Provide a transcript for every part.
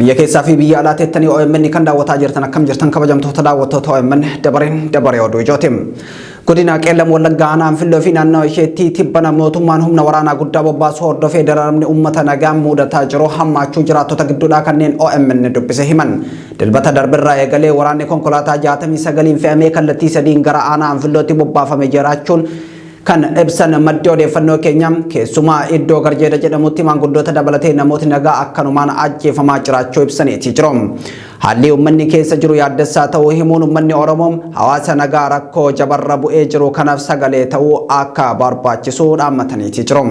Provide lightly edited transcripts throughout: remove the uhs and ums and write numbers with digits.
biyya keessaa fi biyya alaa teettanii OMN kan daawwataa jirtan akkam jirtan kabajamtoota daawwattoota OMN dabaree oduu ijootim. Godina Qeellam Wallaggaa aanaa Anfilloo fi naannoo isheetti tibbana mootummaan humna waraanaa guddaa bobbaasu hordofee dararamni uummata nagaan mudataa jiru hammaachuu jiraattota gidduudhaa kanneen OMN dubbise himan. Dilbata darbirraa eegalee waraanni konkolaataa 69 fe'amee kallattii sadiin gara aanaa Anfillootti bobbaafamee jiraachuun kan ibsan maddi odeeffannoo keenya keessumaa iddoo garjeeda jedhamutti maanguddoota dabalatee namooti nagaa akkanumaan ajjeefamaa jiraachuu ibsaniiti jiru. Haalli uummanni keessa jiru yaaddessaa ta'uu himuun uummanni Oromoo hawaasa nagaa rakkoo jabarra bu'ee jiru kanaaf sagalee ta'uu akka barbaachisu dhaammataniiti jiru.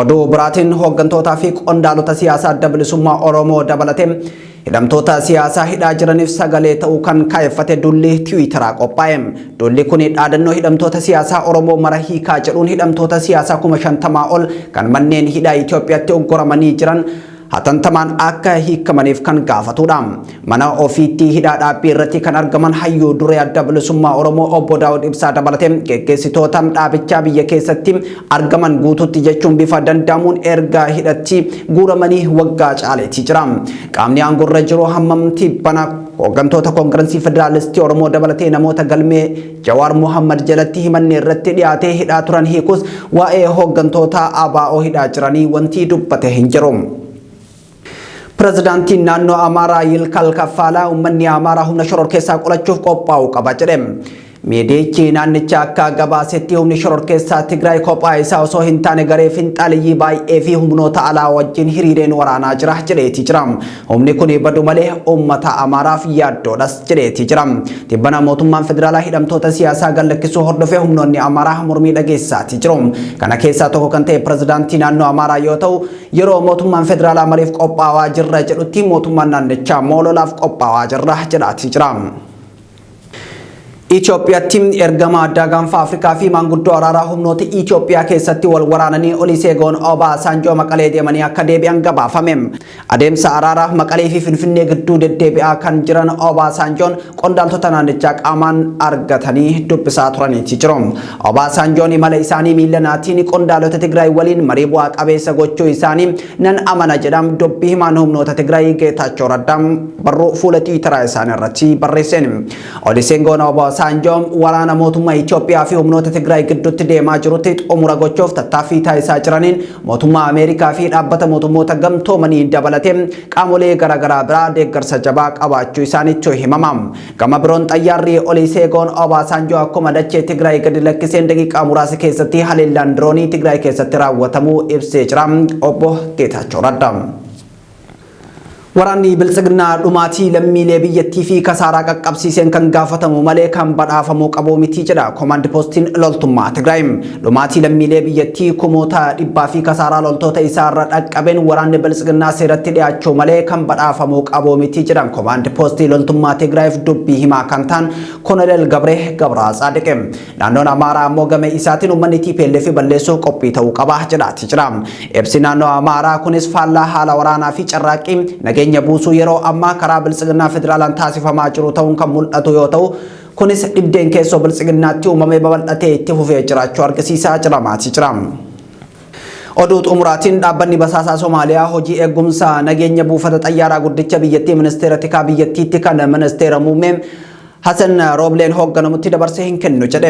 Oduu biraatiin hooggantoota fi qondaalota siyaasaa adda bilisummaa Oromoo dabalatee hidhamtoota siyaasaa hidhaa jiraniif sagalee ta'uu kan kaayeffate dulli Tiwiitaraa qophaa'e. Dulli kun dhaadannoo hidhamtoota siyaasaa Oromoo mara hiikaa jedhuun hidhamtoota siyaasaa 50,000 ol kan manneen hidhaa Itoophiyaatti oggoramanii jiran hatantamaan akka hiikamaniif kan gaafatudha. Mana ofiitti hidhaa dhaabbii irratti kan argaman hayyuu duree adda bilisummaa Oromoo obbo Daawud Ibsaa dabalatee geggeessitoota dhaabichaa biyya keessatti argaman guutuutti jechuun bifa danda'amuun erga hidhatti guuramanii waggaa caaleetii jira. Qaamni aangorra jiru hammamti bana hooggantoota koongirensii federaalistii Oromoo dabalatee namoota galmee Jawaar Mohammad jalatti himanne irratti dhiyaatee hidhaa turan hiikus waa'ee hooggantoota ABO hidhaa jiranii wanti dubbate hin jiru. Pirezidaantii naannoo Amaaraa Yilkal Kaffaalaa uummanni Amaaraa humna shororkeessaa qolachuuf qophaa'uu qaba jedhe. Miidiyichi naannicha akka gabaasetti humni shororkeessaa Tigraay kophaa isaa osoo hin taane garee finxaaliyyii baay'ee fi humnoota alaa wajjin hiriireen waraanaa jira jedheeti jira. Humni kun badu malee uummata Amaaraaf yaaddoodhas jedheeti jira. Tibbana mootummaan federaalaa hidhamtoota siyaasaa gallakkisuu hordofee humnoonni Amaaraa mormii dhageessaati jiru. Kana keessaa tokko kan ta'e pirezidaantii naannoo Amaaraa yoo ta'u yeroo mootummaan federaalaa mariif qophaa'aa jirra jedhutti mootummaan naannichaa moololaaf qophaa'aa jirra jedhaati jira. Itoophiyaatti ergama addaa gaanfa Afrikaa fi maanguddoo araaraa humnoota Itoophiyaa keessatti wal waraananii Oluseegun Obasanjoo Maqalee deemanii akka deebi'an gabaafame. Adeemsa araaraa Maqalee fi Finfinnee gidduu deddeebi'aa kan jiran Obasanjoon qondaaltota naannichaa qaamaan argatanii dubbisaa turaniiti jiru. Obasanjoon imala isaanii miilanaatiin qondaalota Tigraay waliin marii bu'aa qabeessa gochuu isaanii nan amana jedham dubbii himaan humnoota Tigraay Geetaachoo Raddaam barruu fuula Tiwiitaraa isaanii irratti barreessan. Oluseegun Obasanjoon waraana mootummaa Itoophiyaa fi humnoota Tigraay gidduutti deemaa jirutti xumura gochuuf tattaaffii taasisaa jiraniin mootummaa Ameerikaa fi dhaabbata mootummoota gamtoomanii dabalatee qaamolee garaagaraa biraa deeggarsa jabaa qabaachuu isaaniitu himama. Gama biroon xayyaarri Oluseegun Obasanjoo akkuma dachee Tigraay gadi lakkiseen daqiiqaa muraasa keessatti haleellaan diroonii Tigraay keessatti raawwatamuu ibsee jira. Obbo Geetaachoo Raddaam. Waraanni biltsignaa dhumaatii lammiilee biyyattii fi kasaaraa qaqqabsiiseen kan gaafatamu malee kan badhaafamuu qabu miti jedha Command Postiin loltummaa Tigraay. Dhumaatii lammiilee biyyattii kumoota dhibbaa fi kasaaraa loltoota isaarra dhaqqabeen waraanni biltsignaa seeratti dhiyaachuu malee kan badhaafamuu qabu miti jedha Command Postii loltummaa Tigraayiif dubbii himaa kan ta'an Koloneel Gabree Gabraa Tsaadiqe. Naannoon Amaaraa ammoo gama isaatiin uummanni TPLF balleessuuf qophii ta'uu qaba jedhaati jira. Ibsi naannoo Amaaraa kunis faallaa haala waraanaa fi carraaqqii nageenya buusuu yeroo ammaa karaa biltsignaa federaalaan taasifamaa jiru ta'uun kan mul'atu yoo ta'u kunis dhibdeen keessoo biltsignaatti uumamee babal'atee itti fufee jiraachuu argisiisaa jira. Oduu xumuraatiin dhaabbanni basaasaa Somaaliyaa hojii eegumsa nageenya buufata xayyaaraa guddicha biyyattii ministeera tikaa biyyattiitti kan ministeera muummee Hasan Roobleen hoogganamutti dabarsee hin kennu jedhe.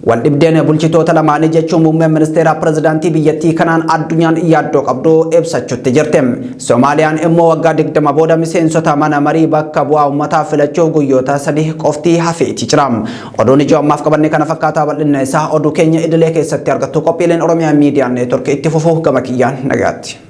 Wal dhibdeen bulchitoota lamaanii jechuun muummeen ministeera pirezidaantii biyyattii kanaan addunyaan yaaddoo qabdu ibsachuutti jirte. Soomaaliyaan immoo waggaa 20 booda miseensota mana marii bakka bu'aa uummataa filachuuf guyyoota 3 qofti hafeeti jira. Oduun ijoo ammaaf qabanne kana fakkaataa bal'inna isaa oduu keenya idilee keessatti argattu qophiileen Oromiyaa Miidiyaa Neetwork itti fufuu gama kiyyaan nagaatti.